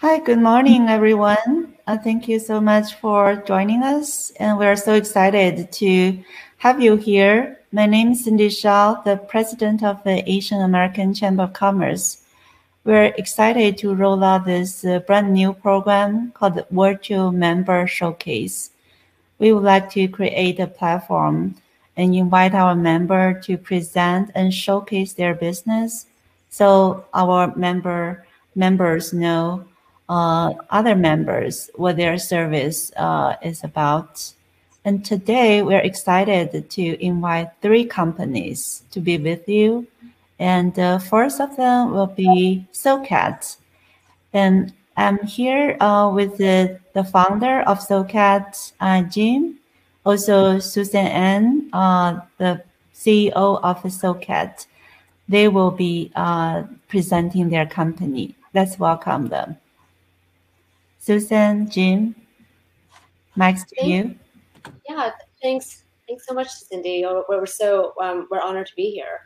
Hi, good morning, everyone. Thank you so much for joining us, and we're so excited to have you here. My name is Cindy Shao, the president of the Asian American Chamber of Commerce. We're excited to roll out this brand new program called the Virtual Member Showcase. We would like to create a platform and invite our member to present and showcase their business so our members know other members what their service is about. And today we're excited to invite 3 companies to be with you. And the first of them will be SoCat. And I'm here with the founder of SoCat, Jim, also Susan Ann, the CEO of SoCat. They will be presenting their company. Let's welcome them. Susan, Jim, Max to you. Yeah, thanks so much, Cindy. We're honored to be here.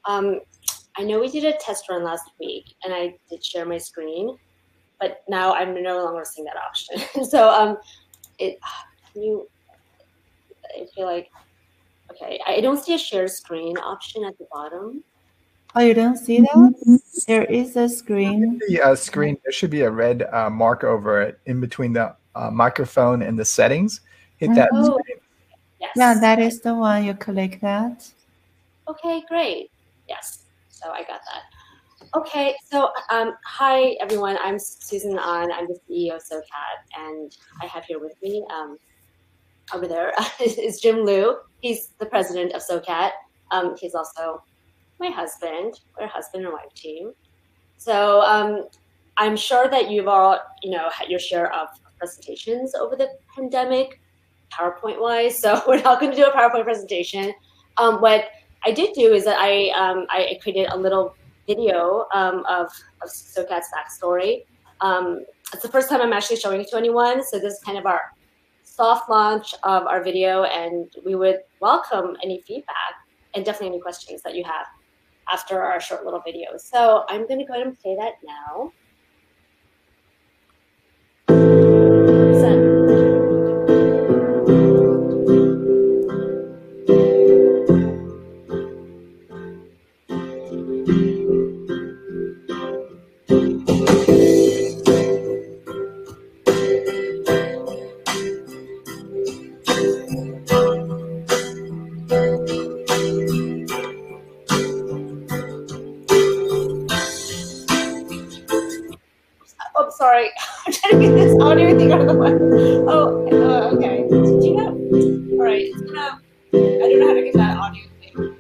I know we did a test run last week, and I did share my screen, but now I'm no longer seeing that option. So I feel like, okay, I don't see a share screen option at the bottom. Oh, you don't see that? There is a screen. There should be a red mark over it in between the microphone and the settings. Hit that screen. Yes. Yeah, that is the one. You click that. Okay, great. Yes, so I got that. Okay, so hi everyone. I'm Susan An. I'm the CEO of SoCat, and I have here with me over there is Jim Liu. He's the president of SoCat. He's also my husband. We're a husband and wife team. So I'm sure that you've all had your share of presentations over the pandemic, PowerPoint wise. So we're not going to do a PowerPoint presentation. What I did do is that I created a little video of SoCat's backstory. It's the first time I'm actually showing it to anyone, so this is kind of our soft launch of our video, and we would welcome any feedback and definitely any questions that you have after our short little video. So I'm going to go ahead and play that now. Oh, sorry. I'm trying to get this audio thing out of the way. Oh, okay. Do you know? All right. It's gonna. I don't know how to get that audio thing.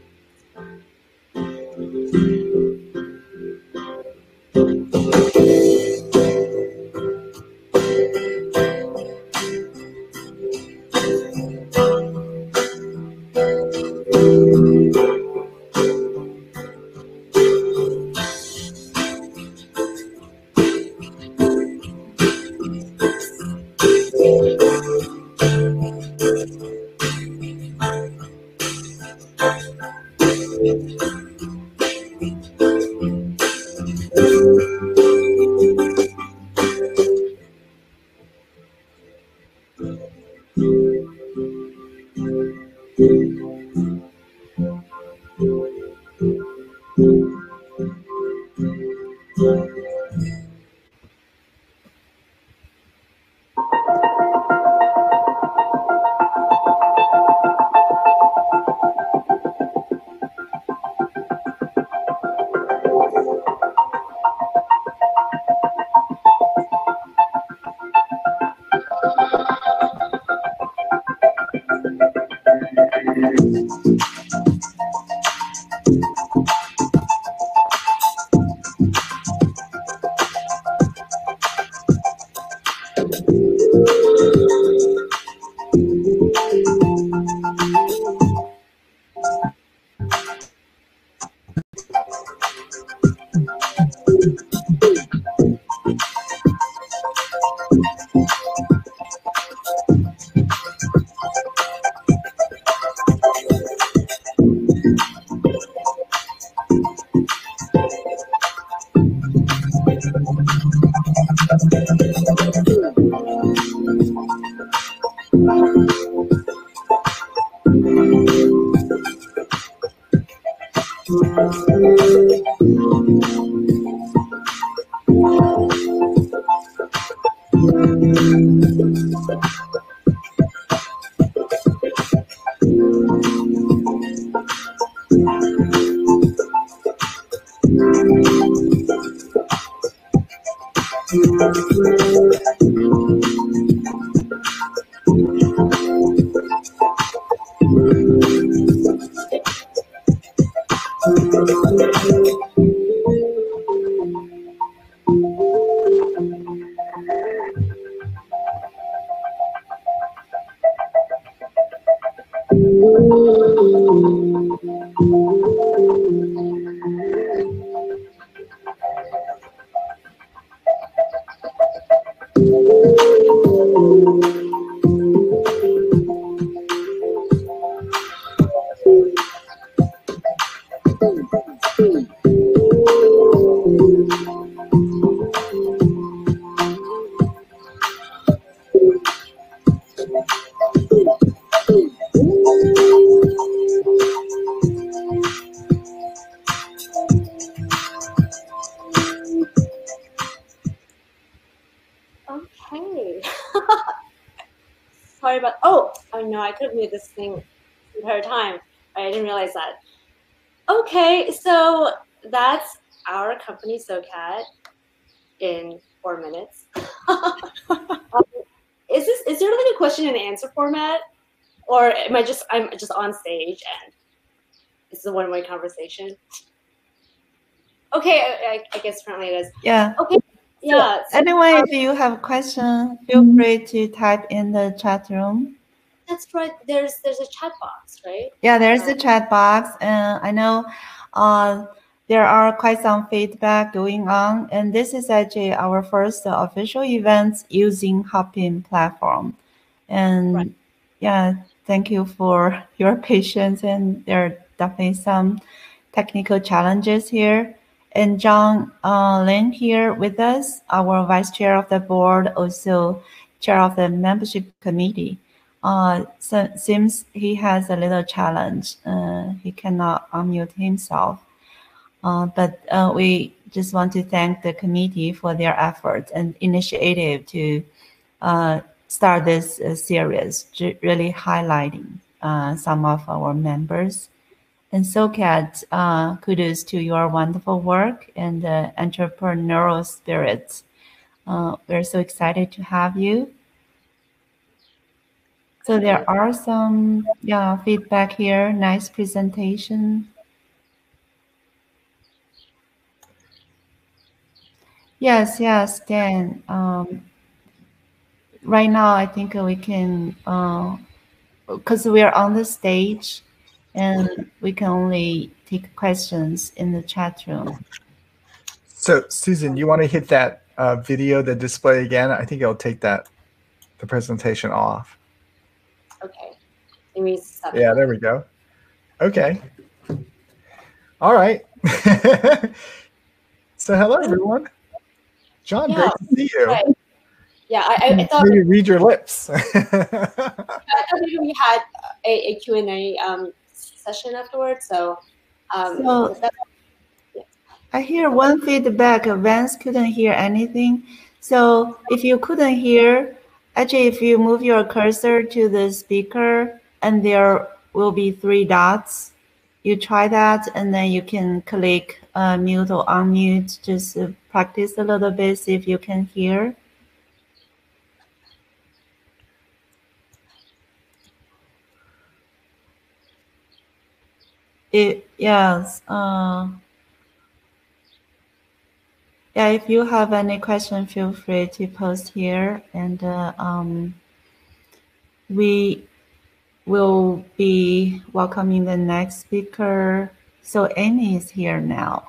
Okay. Sorry about. Oh no, I could have made this thing the entire time. I didn't realize that. Okay, so that's our company, SoCat, in 4 minutes. Is there like a question and answer format, or I'm just on stage and it's a one-way conversation? Okay, I guess currently it is. Yeah. Okay. Yeah. So, anyway, if you have a question, feel free to type in the chat room. That's right. There's a chat box, right? Yeah, there's a chat box, and I know there are quite some feedback going on, and this is actually our first official event using Hopin platform. And right. Yeah, thank you for your patience, and there are definitely some technical challenges here. And John Lin here with us, our vice chair of the board, also chair of the membership committee. So seems he has a little challenge. He cannot unmute himself. But we just want to thank the committee for their effort and initiative to start this series, really highlighting some of our members. And SoCat, kudos to your wonderful work and entrepreneurial spirit. We're so excited to have you. So there are some feedback here. Nice presentation. Yes, Dan. Right now, I think we can, because we are on the stage, and we can only take questions in the chat room. So, Susan, you want to hit that video, the display again? I think it'll take the presentation off. Okay. Yeah, there we go. Okay. All right. So, hello, everyone. John, great to see you. Right. Yeah, I thought maybe read your lips. I thought maybe we had a Q&A session afterwards. So, I hear one feedback. Vance couldn't hear anything. So if you couldn't hear, actually, if you move your cursor to the speaker, and there will be 3 dots. You try that, and then you can click mute or unmute. Just practice a little bit, see if you can hear. Yes. Yeah, if you have any question, feel free to post here, and we will be welcoming the next speaker. So Amy is here now.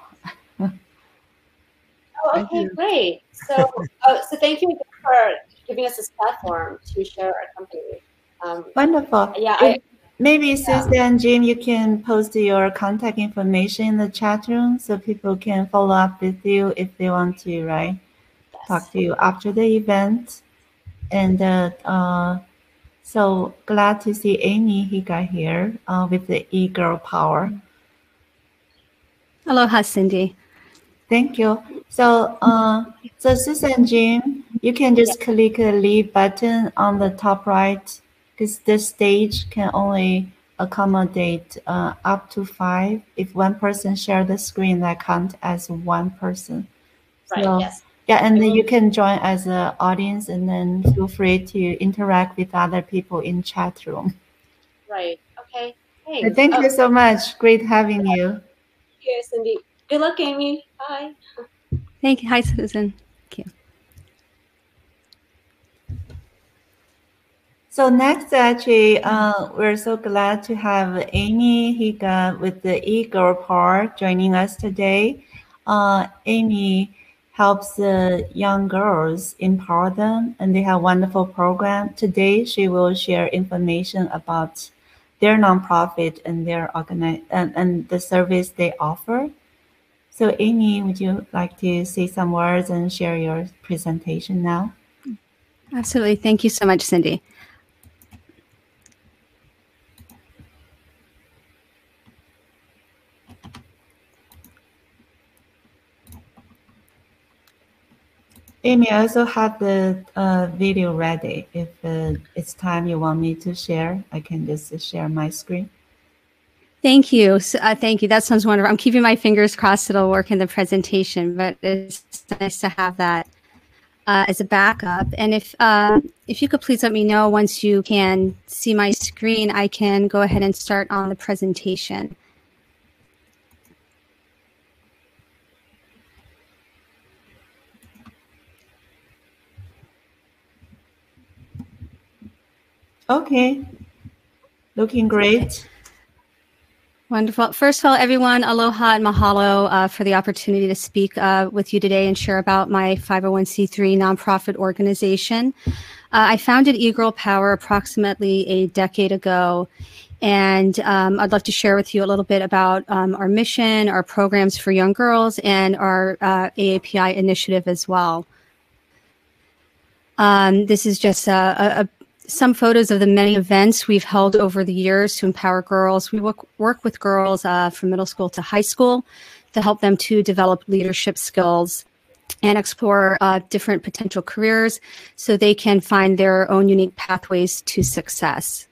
Oh, okay, great. So, so thank you for giving us this platform to share our company. Wonderful. Yeah, maybe Susan and Jim, you can post your contact information in the chat room so people can follow up with you if they want to, right? Yes. Talk to you after the event. And so glad to see Amy Higa here with the e-girl power. Aloha, Cindy. Thank you. So, so Susan and Jim, you can just click the leave button on the top right, because this stage can only accommodate up to 5. If one person share the screen, that count as one person. Right, so yes. Yeah, and then you can join as an audience, and then feel free to interact with other people in chat room. Right. Okay. Thanks. Thank you so much. Great having you. Yes, Cindy. Good luck, Amy. Bye. Thank you. Hi, Susan. Thank you. So next, actually, we're so glad to have Amy Higa with the e-girl Power joining us today. Amy helps young girls, empower them, and they have a wonderful program. Today, she will share information about their nonprofit and their and the service they offer. So Amy, would you like to say some words and share your presentation now? Absolutely. Thank you so much, Cindy. Amy, I also have the video ready. If it's time you want me to share, I can just share my screen. Thank you. Thank you. That sounds wonderful. I'm keeping my fingers crossed it'll work in the presentation, but it's nice to have that as a backup. And if you could please let me know once you can see my screen, I can go ahead and start on the presentation. Okay, looking great. Wonderful. First of all, everyone, aloha and mahalo for the opportunity to speak with you today and share about my 501c3 nonprofit organization. I founded e-girl Power approximately a decade ago, and I'd love to share with you a little bit about our mission, our programs for young girls, and our AAPI initiative as well. This is just some photos of the many events we've held over the years to empower girls. We work with girls from middle school to high school to help them to develop leadership skills and explore different potential careers so they can find their own unique pathways to success.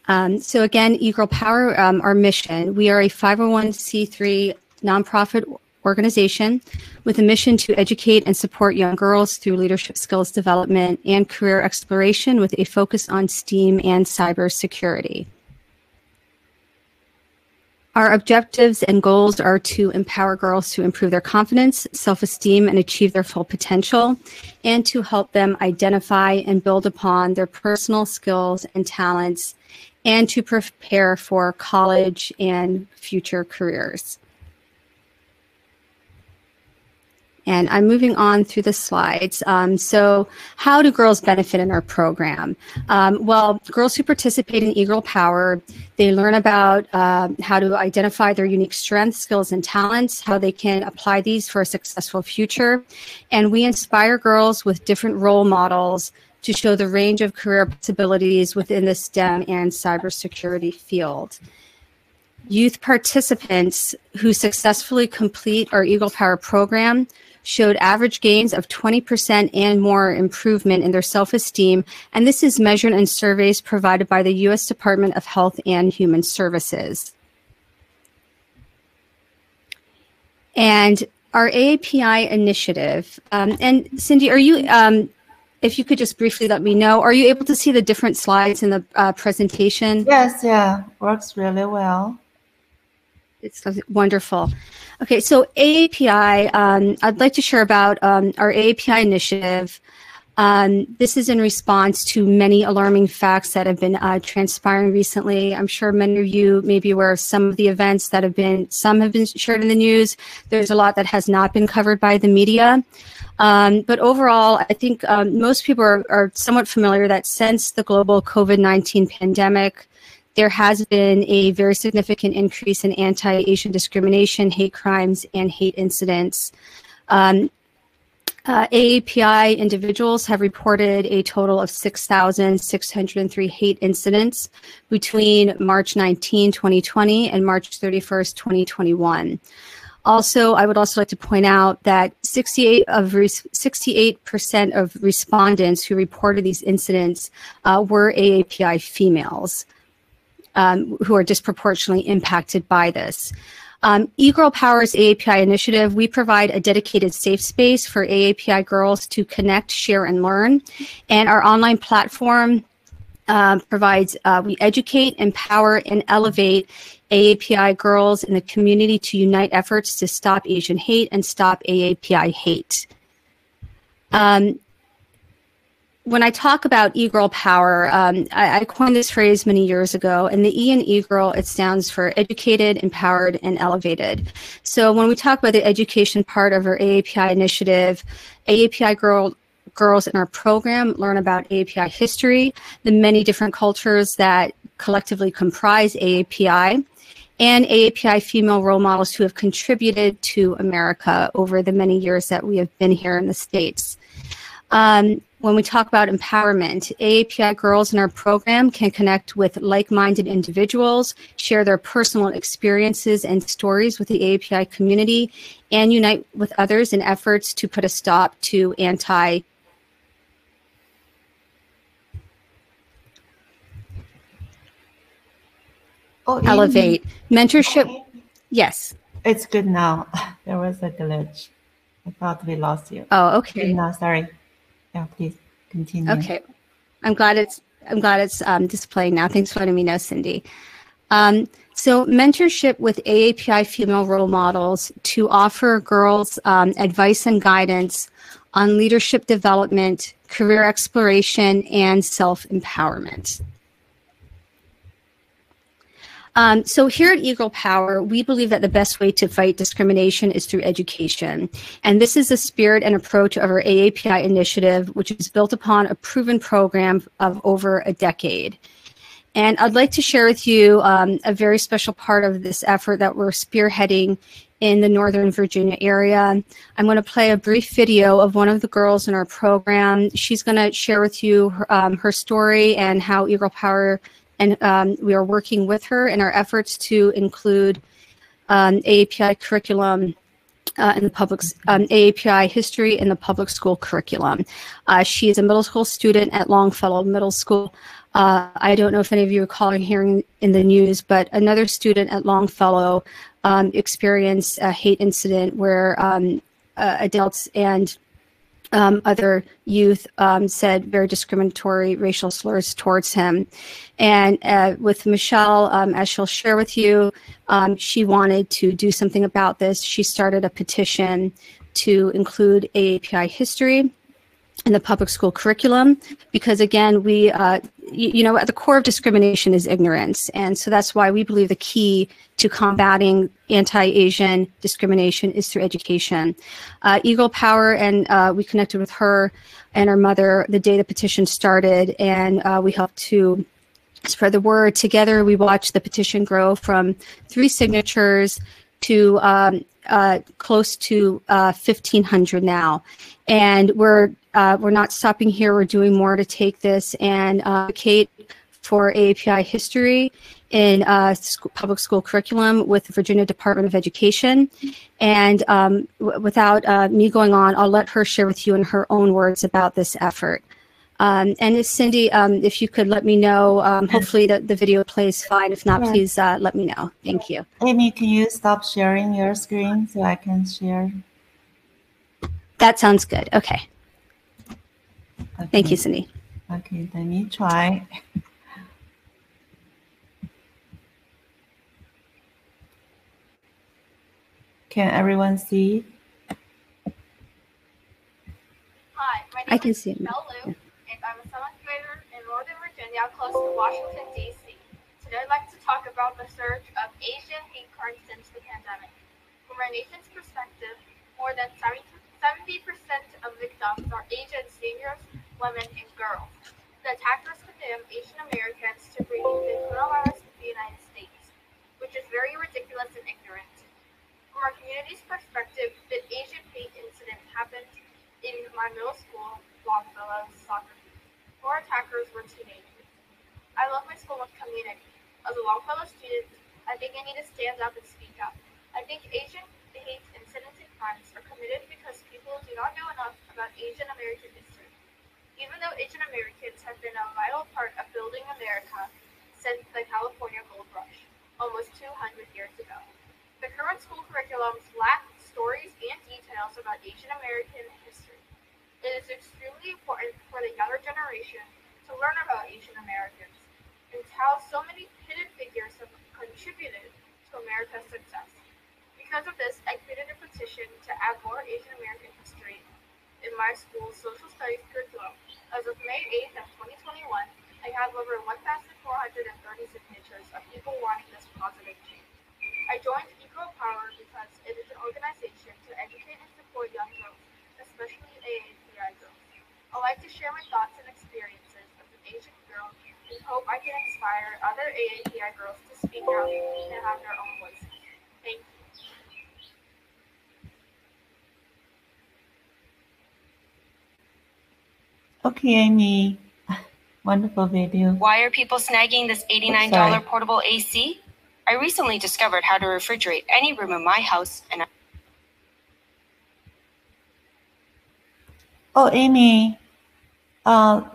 So again, e-girl Power, our mission, we are a 501c3 nonprofit organization with a mission to educate and support young girls through leadership skills development and career exploration with a focus on STEAM and cybersecurity. Our objectives and goals are to empower girls to improve their confidence, self-esteem, and achieve their full potential, and to help them identify and build upon their personal skills and talents, and to prepare for college and future careers. And I'm moving on through the slides. So how do girls benefit in our program? Well, girls who participate in e-girl Power, they learn about how to identify their unique strengths, skills, and talents, how they can apply these for a successful future. And we inspire girls with different role models to show the range of career possibilities within the STEM and cybersecurity field. Youth participants who successfully complete our e-girl Power program showed average gains of 20% and more improvement in their self-esteem, and this is measured in surveys provided by the U.S. Department of Health and Human Services. And our AAPI initiative, and Cindy, are you, if you could just briefly let me know, are you able to see the different slides in the presentation? Yes, yeah, works really well. It's wonderful. Okay, so AAPI, I'd like to share about our AAPI initiative. This is in response to many alarming facts that have been transpiring recently. I'm sure many of you may be aware of some of the events that have been, some have been shared in the news. There's a lot that has not been covered by the media. But overall, I think most people are somewhat familiar that since the global COVID-19 pandemic, there has been a very significant increase in anti-Asian discrimination, hate crimes, and hate incidents. AAPI individuals have reported a total of 6,603 hate incidents between March 19, 2020 and March 31st, 2021. Also, I would also like to point out that 68% of respondents who reported these incidents were AAPI females. Who are disproportionately impacted by this. eGirl Power's AAPI initiative, we provide a dedicated safe space for AAPI girls to connect, share, and learn. And our online platform provides, we educate, empower, and elevate AAPI girls in the community to unite efforts to stop Asian hate and stop AAPI hate. When I talk about eGirl Power, I coined this phrase many years ago, and the E in eGirl, it stands for educated, empowered, and elevated. So when we talk about the education part of our AAPI initiative, AAPI girls in our program learn about AAPI history, the many different cultures that collectively comprise AAPI, and AAPI female role models who have contributed to America over the many years that we have been here in the States. When we talk about empowerment, AAPI girls in our program can connect with like-minded individuals, share their personal experiences and stories with the AAPI community, and unite with others in efforts to put a stop to elevate mentorship. Okay. Yes. It's good now. There was a glitch. I thought we lost you. Oh, okay. Good now, sorry. Yeah, please continue. Okay. I'm glad it's displaying now. Thanks for letting me know, Cindy. So mentorship with AAPI female role models to offer girls advice and guidance on leadership development, career exploration, and self-empowerment. So here at eGirl Power, we believe that the best way to fight discrimination is through education. And this is the spirit and approach of our AAPI initiative, which is built upon a proven program of over a decade. And I'd like to share with you a very special part of this effort that we're spearheading in the Northern Virginia area. I'm going to play a brief video of one of the girls in our program. She's going to share with you her story and how eGirl Power and we are working with her in our efforts to include AAPI curriculum in the public, AAPI history in the public school curriculum. She is a middle school student at Longfellow Middle School. I don't know if any of you recall hearing in the news, but another student at Longfellow experienced a hate incident where adults and other youth said very discriminatory racial slurs towards him. And with Michelle, as she'll share with you, she wanted to do something about this. She started a petition to include AAPI history in the public school curriculum, because again, we, you know, at the core of discrimination is ignorance. And so that's why we believe the key to combating anti-Asian discrimination is through education. eGirl Power, and we connected with her and her mother the day the petition started, and we helped to spread the word. Together, we watched the petition grow from 3 signatures to close to 1,500 now. And we're not stopping here. We're doing more to take this and advocate for AAPI history in public school curriculum with the Virginia Department of Education. And without me going on, I'll let her share with you in her own words about this effort. And Cindy, if you could let me know, hopefully the video plays fine. If not, please let me know. Thank you. Amy, can you stop sharing your screen so I can share? That sounds good. Okay. Thank you, Cindy. Okay, let me try. Can everyone see? Hi, my I name can is see it. Michelle Liu, and I'm a 7th grader in Northern Virginia, close to Washington, D.C. Today I'd like to talk about the surge of Asian hate crimes since the pandemic. From our nation's perspective, more than 70% of victims are Asian seniors, women, and girls. The attackers condemn Asian Americans to bringing the coronavirus to the United States, which is very ridiculous and ignorant. From our community's perspective, the Asian hate incident happened in my middle school, Longfellow soccer team. 4 attackers were teenagers. I love my school and community. As a Longfellow student, I think I need to stand up and speak up. I think Asian hate incidents and crimes are committed because people do not know enough about Asian American history. Even though Asian Americans have been a vital part of building America since the California Gold Rush, almost 200 years ago. The current school curriculums lack stories and details about Asian American history. It is extremely important for the younger generation to learn about Asian Americans and how so many hidden figures have contributed to America's success. Because of this, I created a petition to add more Asian American history in my school's social studies curriculum. As of May 8th of 2021, I have over 1,430 signatures of people wanting this positive change. I joined Equal Power because it is an organization to educate and support young girls, especially AAPI girls. I like to share my thoughts and experiences as an Asian girl and hope I can inspire other AAPI girls to speak out and have their own voices. Thank you. Okay, Amy. Wonderful video. Why are people snagging this $89 portable AC? I recently discovered how to refrigerate any room in my house, and Oh, Amy,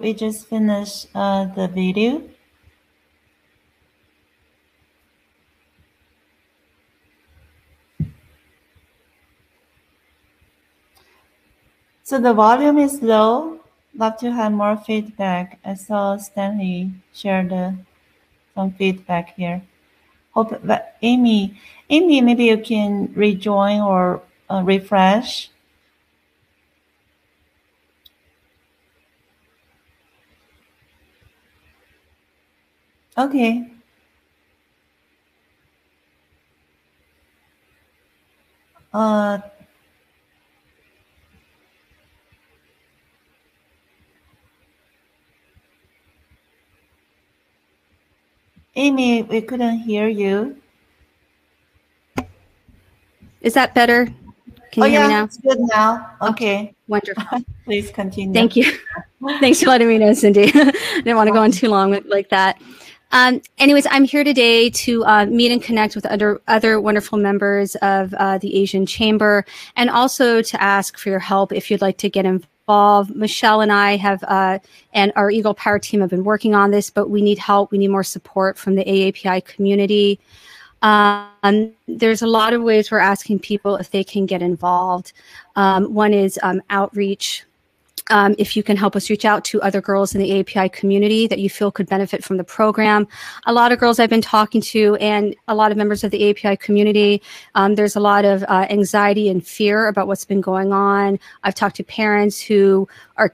we just finished the video. So the volume is low. Love to have more feedback. I saw Stanley shared some feedback here. Hope that Amy, maybe you can rejoin or refresh. Okay. Amy, we couldn't hear you. Is that better? Can you hear me now? It's good now. Okay. Wonderful. Please continue. Thank you. Thanks for letting me know, Cindy. I didn't want to go on too long like that. Anyways, I'm here today to meet and connect with other wonderful members of the Asian Chamber, and also to ask for your help if you'd like to get involved. Michelle and I have, and our Eagle Power team have been working on this, but we need help. We need more support from the AAPI community. There's a lot of ways we're asking people if they can get involved. One is outreach. If you can help us reach out to other girls in the AAPI community that you feel could benefit from the program. A lot of girls I've been talking to and a lot of members of the AAPI community, there's a lot of anxiety and fear about what's been going on. I've talked to parents who are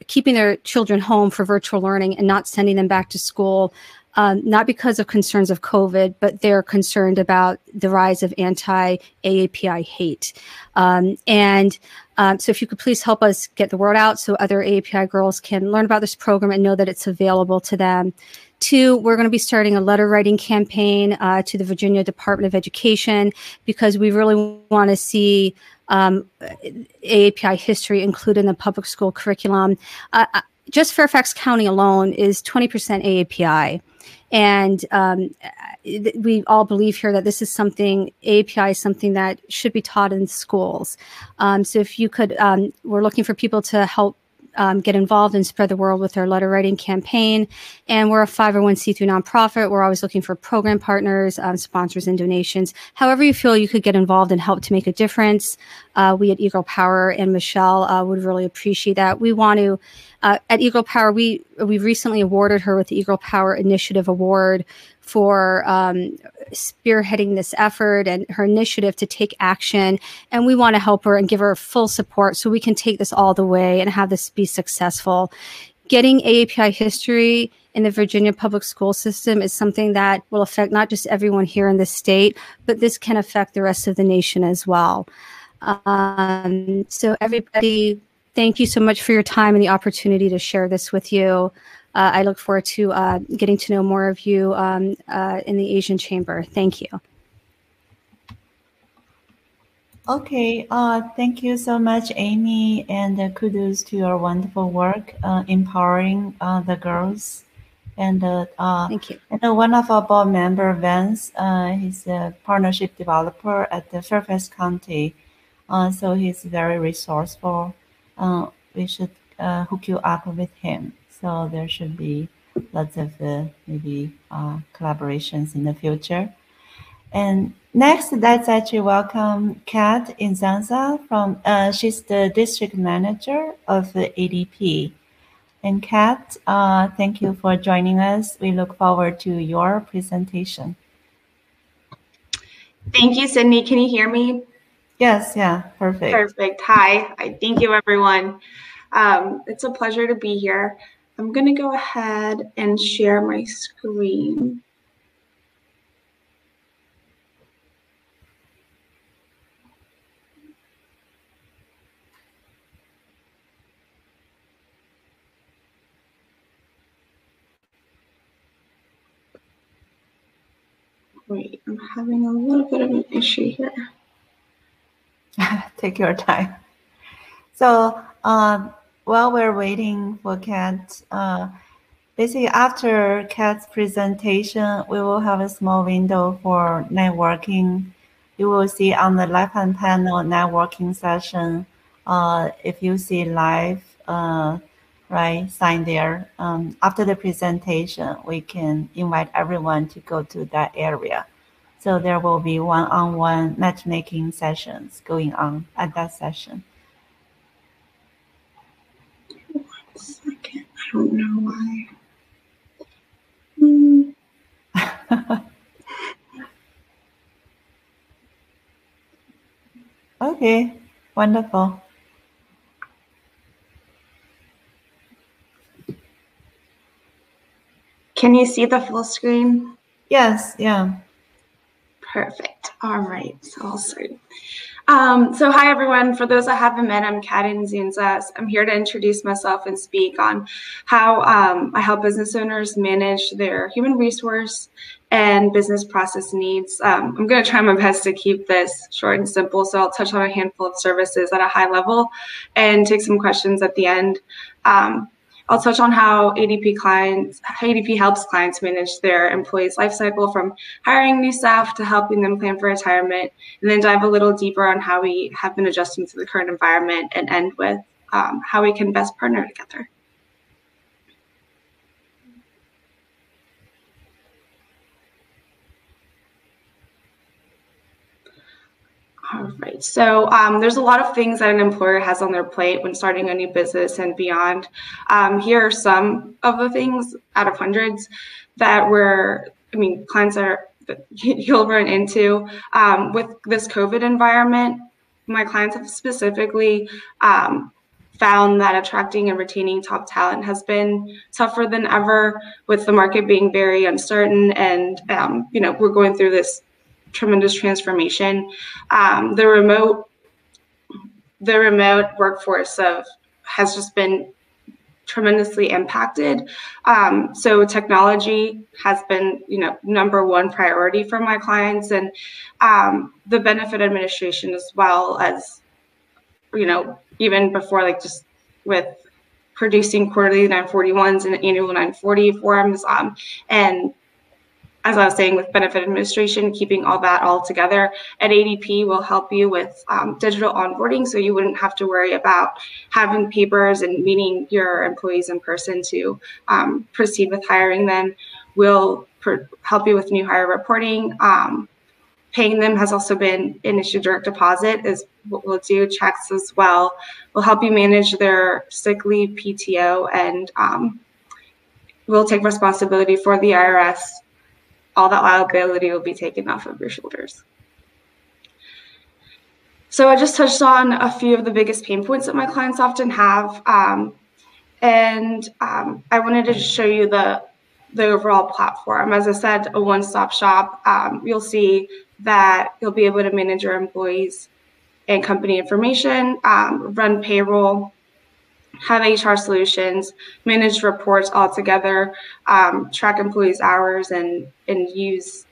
keeping their children home for virtual learning and not sending them back to school. Not because of concerns of COVID, but they're concerned about the rise of anti-AAPI hate. So if you could please help us get the word out so other AAPI girls can learn about this program and know that it's available to them. 2, we're going to be starting a letter writing campaign to the Virginia Department of Education because we really want to see AAPI history included in the public school curriculum. Just Fairfax County alone is 20% AAPI. And we all believe here that this is AAPI is something that should be taught in schools. So if you could, we're looking for people to help get involved and spread the word with our letter writing campaign. And we're a 501c3 nonprofit. We're always looking for program partners, sponsors, and donations. However you feel you could get involved and help to make a difference. We at Eagle Power and Michelle would really appreciate that. We want to, at Eagle Power, we recently awarded her with the Eagle Power Initiative Award for spearheading this effort and her initiative to take action. And we want to help her and give her full support so we can take this all the way and have this be successful. Getting AAPI history in the Virginia public school system is something that will affect not just everyone here in the state, but this can affect the rest of the nation as well. So everybody, thank you so much for your time and the opportunity to share this with you. I look forward to getting to know more of you in the Asian Chamber. Thank you. Okay, thank you so much, Amy, and kudos to your wonderful work empowering the girls. And thank you. And one of our board member, Vance, he's a partnership developer at the Fairfax County, so he's very resourceful. We should hook you up with him. So there should be lots of maybe collaborations in the future. And Next, let's actually welcome Kat Inzanza from, she's the district manager of the ADP. And Kat, thank you for joining us. We look forward to your presentation. Thank you, Sydney. Can you hear me? Yes, yeah, perfect. Perfect. Hi. Thank you, everyone. It's a pleasure to be here. I'm going to go ahead and share my screen. Wait, I'm having a little bit of an issue here. Take your time. So while we're waiting for Kat, basically after Kat's presentation, we will have a small window for networking. You will see on the left-hand panel networking session. If you see live, right, sign there. After the presentation, we can invite everyone to go to that area. So there will be one-on-one matchmaking sessions going on at that session. 1 second. I don't know why. Okay, wonderful. Can you see the full screen? Yes, yeah. Perfect. All right, so I'll start. So hi, everyone. For those I haven't met, I'm Kat Inzanza. I'm here to introduce myself and speak on how I help business owners manage their human resource and business process needs. I'm going to try my best to keep this short and simple, so I'll touch on a handful of services at a high level and take some questions at the end. I'll touch on how ADP helps clients manage their employees' life cycle from hiring new staff to helping them plan for retirement, and then dive a little deeper on how we have been adjusting to the current environment and end with how we can best partner together. All right, so there's a lot of things that an employer has on their plate when starting a new business and beyond. Here are some of the things out of hundreds that clients you'll run into. With this COVID environment, my clients have specifically found that attracting and retaining top talent has been tougher than ever, with the market being very uncertain, and we're going through this tremendous transformation. The remote workforce has just been tremendously impacted. So technology has been, number one priority for my clients, and the benefit administration, as well as, even before, just with producing quarterly 941s and annual 940 forms, and as I was saying, with benefit administration, keeping all that all together at ADP will help you with digital onboarding, so you wouldn't have to worry about having papers and meeting your employees in person to proceed with hiring them. We'll help you with new hire reporting. Paying them has also been an issue. Direct deposit is what we'll do. Checks as well. We'll help you manage their sick leave, PTO, and we'll take responsibility for the IRS. All that liability will be taken off of your shoulders. So I just touched on a few of the biggest pain points that my clients often have. And I wanted to show you the overall platform. As I said, a one-stop shop. You'll see that you'll be able to manage your employees and company information, run payroll, have HR solutions, manage reports all together, track employees' hours, and use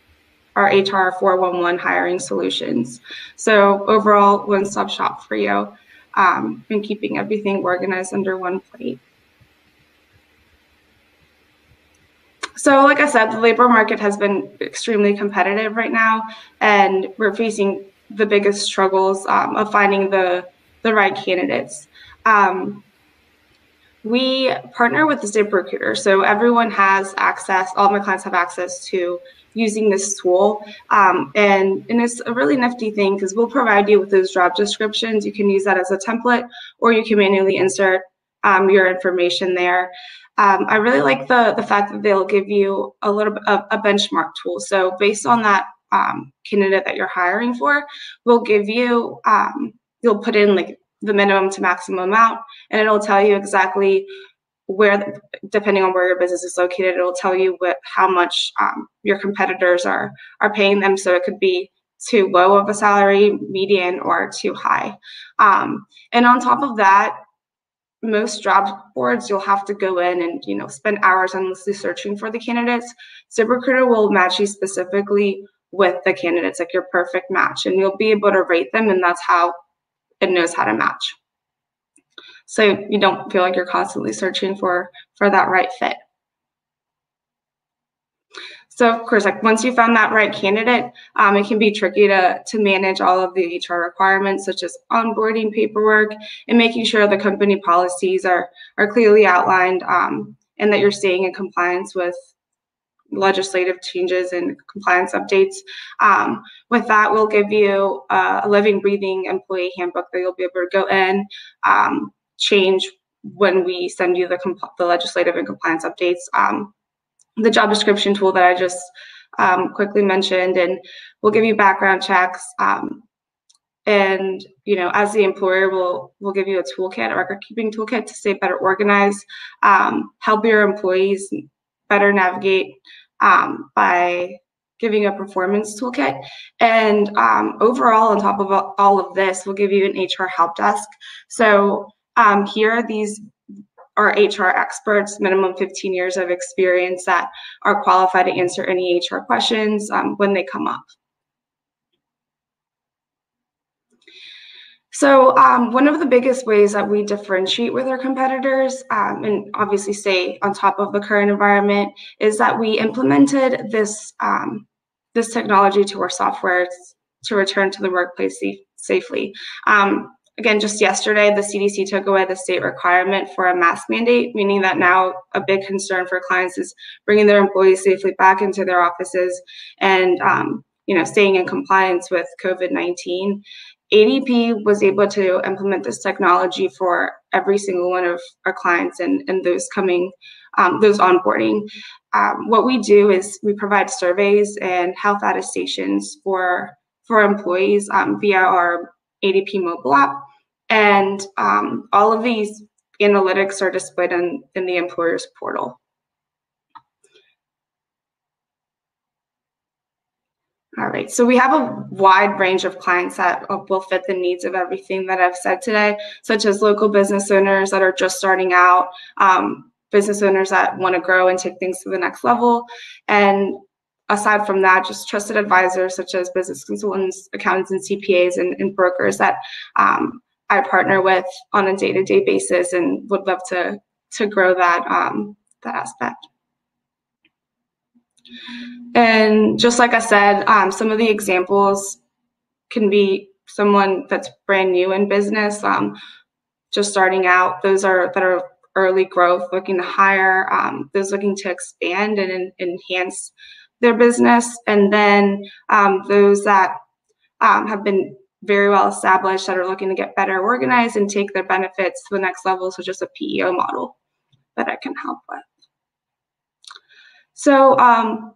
our HR 411 hiring solutions. So overall, one-stop shop for you, and keeping everything organized under one plate. So like I said, the labor market has been extremely competitive right now, and we're facing the biggest struggles of finding the right candidates. We partner with ZipRecruiter, so everyone has access, all my clients have access to using this tool. And it's a really nifty thing because we'll provide you with those job descriptions. You can use that as a template, or you can manually insert your information there. I really like the fact that they'll give you a little bit of a benchmark tool. So based on that candidate that you're hiring for, we'll give you, you'll put in like the minimum to maximum amount, and it'll tell you exactly where, depending on where your business is located, it'll tell you how much your competitors are paying them. So it could be too low of a salary, median, or too high. And on top of that, most job boards, you'll have to go in and spend hours endlessly searching for the candidates. ZipRecruiter will match you specifically with the candidates, like your perfect match, and you'll be able to rate them, and that's how it knows how to match. So you don't feel like you're constantly searching for that right fit. So of course, like once you found that right candidate, it can be tricky to manage all of the HR requirements, such as onboarding paperwork and making sure the company policies are clearly outlined, and that you're staying in compliance with legislative changes and compliance updates. With that, we'll give you a living, breathing employee handbook that you'll be able to go in, change when we send you the legislative and compliance updates. The job description tool that I just quickly mentioned, and we'll give you background checks. And as the employer, we'll give you a toolkit, a record keeping toolkit, to stay better organized, help your employees better navigate by giving a performance toolkit. And overall, on top of all of this, we'll give you an HR help desk. So here, these are HR experts, minimum 15 years of experience, that are qualified to answer any HR questions when they come up. So one of the biggest ways that we differentiate with our competitors, and obviously stay on top of the current environment, is that we implemented this technology to our software to return to the workplace safely. Again, just yesterday, the CDC took away the state requirement for a mask mandate, meaning that now a big concern for clients is bringing their employees safely back into their offices and staying in compliance with COVID-19. ADP was able to implement this technology for every single one of our clients and those coming, those onboarding. What we do is we provide surveys and health attestations for employees via our ADP mobile app, and all of these analytics are displayed in the employer's portal. All right, so we have a wide range of clients that will fit the needs of everything that I've said today, such as local business owners that are just starting out, business owners that want to grow and take things to the next level, and aside from that, just trusted advisors such as business consultants, accountants, and CPAs and brokers that I partner with on a day-to-day basis, and would love to grow that aspect. And just like I said, some of the examples can be someone that's brand new in business, just starting out. Those that are early growth, looking to hire, those looking to expand and enhance their business, and then those that have been very well established, that are looking to get better organized and take their benefits to the next level, such as a PEO model that I can help with. So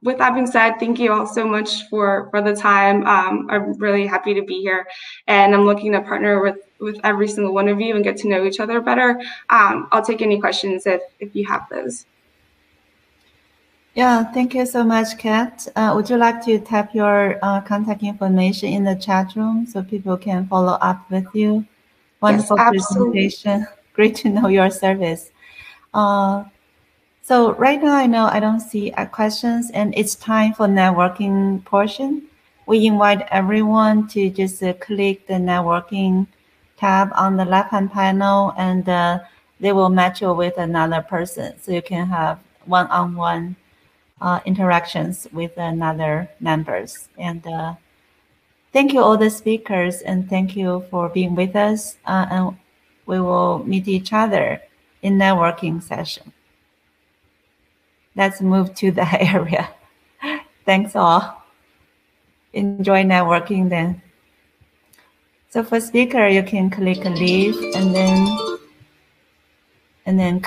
with that being said, thank you all so much for the time. I'm really happy to be here, and I'm looking to partner with every single one of you and get to know each other better. I'll take any questions if you have those. Yeah, thank you so much, Kat. Would you like to type your contact information in the chat room so people can follow up with you? Wonderful presentation. Great to know your service. So right now, I know I don't see questions, and it's time for networking portion. We invite everyone to just click the networking tab on the left-hand panel, and they will match you with another person, so you can have one-on-one interactions with another members. And thank you all the speakers, and thank you for being with us. And we will meet each other in networking session. Let's move to the area. Thanks all. Enjoy networking then. So for speaker, you can click leave and then